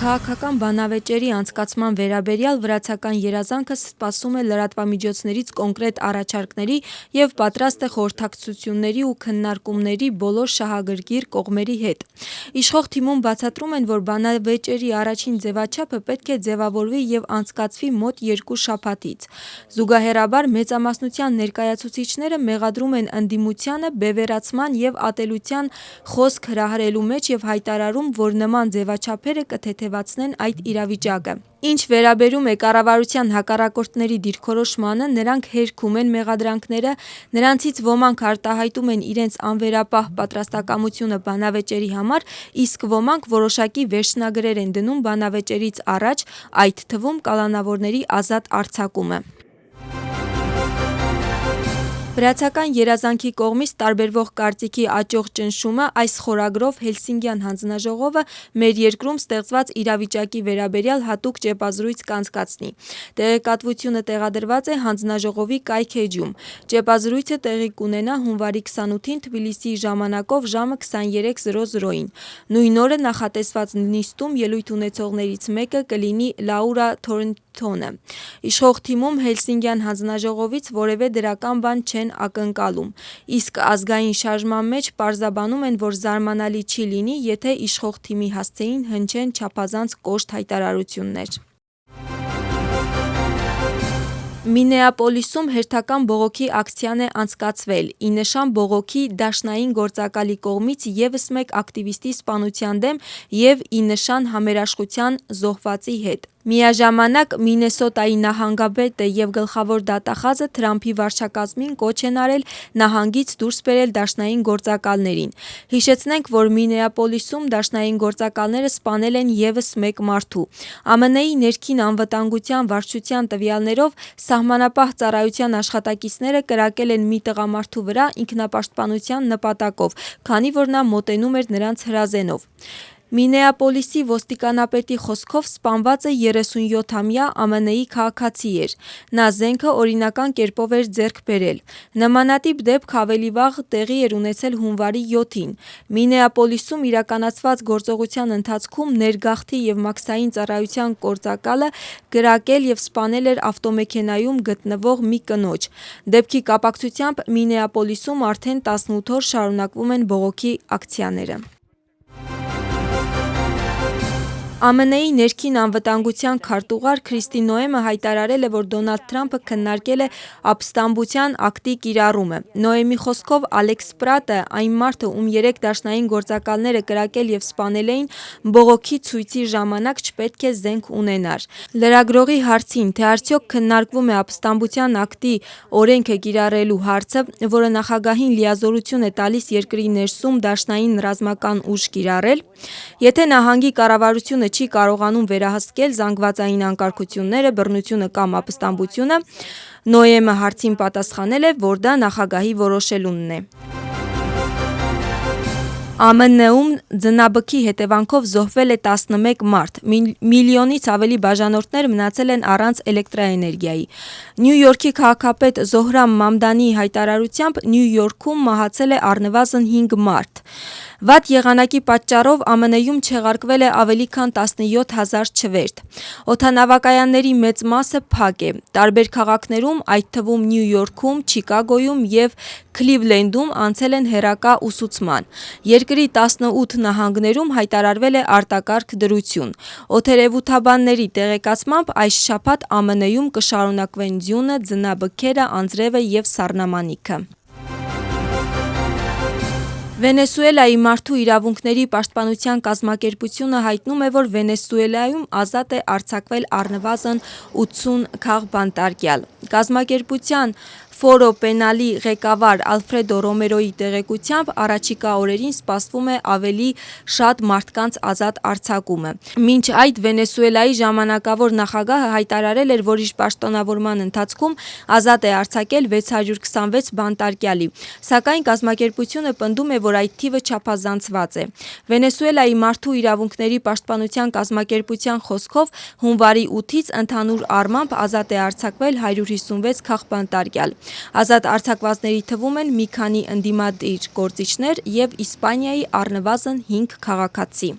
Քաղաքական բանավեճերի անցկացման վերաբերյալ վրացական երազանքը սպասում է լրատվամիջոցներից կոնկրետ առաջարկների և պատրաստ է խորհրդակցությունների ու քննարկումների բոլոր շահագրգիռ կողմերի հետ։ Իշխող թիմում բացատրում են, որ բանավեճերի առաջին ձևաչափը պետք է ձևավորվի և անցկացվի մոտ 2 շաբաթից։ Զուգահեռաբար մեծամասնության ներկայացուցիչները մեղադրում են ընդդիմությանը բևեռացման և ատելության խոսք հրահրելու մեջ և հայտարարում, որ նման ձևաչափերը կթեթևացնեն այդ իրավիճակը։ Ինչ վերաբերում է կառավարության հակառակորդների դիրքորոշմանը, նրանք հերքում են մեղադրանքները, նրանցից ոմանք արտահայտում են իրենց անվերապահ պատրաստակամությունը բանավեճերի համար, իսկ ոմանք որոշակի վերջնագրեր են դնում բանավեճերից առաջ, այդ թվում կալանավորների ազատ արձակումը։ Վրացական երազանքի կողմից տարբերվող կարծիքի աճող ճնշումը այս խորագրով Հելսինկյան հանձնաժողովը մեր երկրում ստեղծված իրավիճակի վերաբերյալ հատուկ ճեպազրույց կանցկացնի։ Տեղեկատվությունը տեղադրված է հանձնաժողովի կայք-էջում։ Ճեպազրույցը տեղի կունենա հունվարի 28-ին Թբիլիսիի ժամանակով ժամը 23:00-ին։ Նույն օրը նախատեսված նիստում ելույթ ունեցողներից մեկը կլինի Լաուրա Թորնթոնը։ Իշխող թիմում Հելսինկյան հանձնաժողովից որևէ դրական բան չեն ակնկալում, իսկ ազգային շարժման մեջ պարզաբանում են, որ զարմանալի չի լինի, եթե իշխող թիմի հասցեին հնչեն չափազանց կոշտ հայտարարություններ։ Մինեապոլիսում հերթական բողոքի ակցիան է անցկացվել՝ ի նշան բողոքի դաշնային գործակալի կողմից ևս մեկ ակտիվիստի սպանության դեմ և ի նշան համերաշխության զոհվածի հետ։ Միաժամանակ Մինեսոտայի նահանգապետը և գլխավոր դատախազը Թրամփի վարչակազմին կոչ են արել նահանգից դուրս բերել դաշնային գործակալներին։ Հիշեցնենք, որ Մինեապոլիսում դաշնային գործակալները սպանել են ևս մեկ մարդու։ ԱՄՆ-ի ներքին անվտանգության վարչության տվյալներով Սահմանապահ ծառայության աշխատակիցները կրակել են մի տղամարդու վրա ինքնապաշտպանության նպատակով, քանի որ նա մոտենում էր նրանց հրազենով։ Մինեապոլիսի ոստիկանապետի խոսքով սպանվածը 37-ամյա ԱՄՆ-ի քաղաքացի էր։ Նա զենքը օրինական կերպով էր ձեռք բերել։ Նմանատիպ դեպք ավելի վաղ տեղի էր ունեցել հունվարի 7-ին։ Մինեապոլիսում իրականացված գործողության ընթացքում ներգաղթի և մաքսային ծառայության գործակալը կրակել և սպանել էր ավտոմեքենայում գտնվող մի կնոջ։ Դեպքի կապակցությամբ Մինեապոլիսում արդեն 18 օր շարունակվում են բողոքի ակցիաները։ ԱՄՆ-ի ներքին անվտանգության քարտուղար Քրիստի Նոեմը հայտարարել է, որ Դոնալդ Թրամփը քննարկել է ապստամբության ակտի կիրառումը։ Նոեմի խոսքով Ալեքս Պրատը, այն մարդը, ում 3 դաշնային գործակալները կրակել և սպանել էին, բողոքի ցույցի ժամանակ չպետք է զենք ունենար։ Լրագրողի հարցին, թե արդյոք քննարկվում է ապստամբության ակտի օրենքը կիրառելու հարցը, որը նախագահին լիազորություն է տալիս երկրի ներսում դաշնային ռազմական ուժ կիրառել, եթե նահանգի կառավարությունը չի կարողանում վերահսկել զանգվածային անկարգությունները, բռնությունը կամ ապստամբությունը, Նոեմը հարցին պատասխանել է, որ դա նախագահի որոշելունն է։ ԱՄՆ-ում ձնաբքի հետևանքով զոհվել է 11 մարդ, միլիոնից ավելի բաժանորդներ մնացել են առանց էլեկտրաէներգիայի։ Նյու Յորքի քաղաքապետ Զոհրամ Մամդանիի հայտարարությամբ Նյու Յորքում մահացել է առնվազն 5 մարդ։ Վատ եղանակի պատճառով ԱՄՆ-ում չեղարկվել է ավելի քան 17,000 չվերթ։ Օդանավակայանների մեծ մասը փակ է։ Տարբեր քաղաքներում, այդ թվում Նյու Յորքում, Չիկագոյում և Քլիվլենդում անցել են հեռակա ուսուցման։ Երկրի 18 նահանգներում հայտարարվել է արտակարգ դրություն։ Օդերևութաբանների տեղեկացմամբ այս շաբաթ ԱՄՆ-ում կշարունակվեն ձյունը, ձնաբքերը, անձրևը և սառնամանիքը։ Վենեսուելայի մարդու իրավունքների պաշտպանության կազմակերպությունը հայտնում է, որ Վենեսուելայում ազատ է արձակվել առնվազն 80 քաղբանտարկյալ։ Կազմակերպության Ֆորո Պենալի ղեկավար Ալֆրեդո Ռոմերոյի տեղեկությամբ առաջիկա օրերին սպասվում է ավելի շատ մարդկանց ազատ արձակումը։ Մինչ այդ Վենեսուելայի ժամանակավոր նախագահը հայտարարել էր, որ իր պաշտոնավորման ընթացքում ազատ է արձակել 626 բանտարկյալի, սակայն կազմակերպությունը պնդում է, որ այդ թիվը չափազանցված է։ Վենեսուելայի մարդու իրավունքների պաշտպանության կազմակերպության խոսքով հունվարի 8-ից ընդհանուր առմամբ ազատ է արձակվել 156 քաղբանտարկյալ։ Ազատ արձակվածների թվում են մի քանի ընդդիմադիր գործիչներ և Իսպանիայի առնվազն 5 քաղաքացի։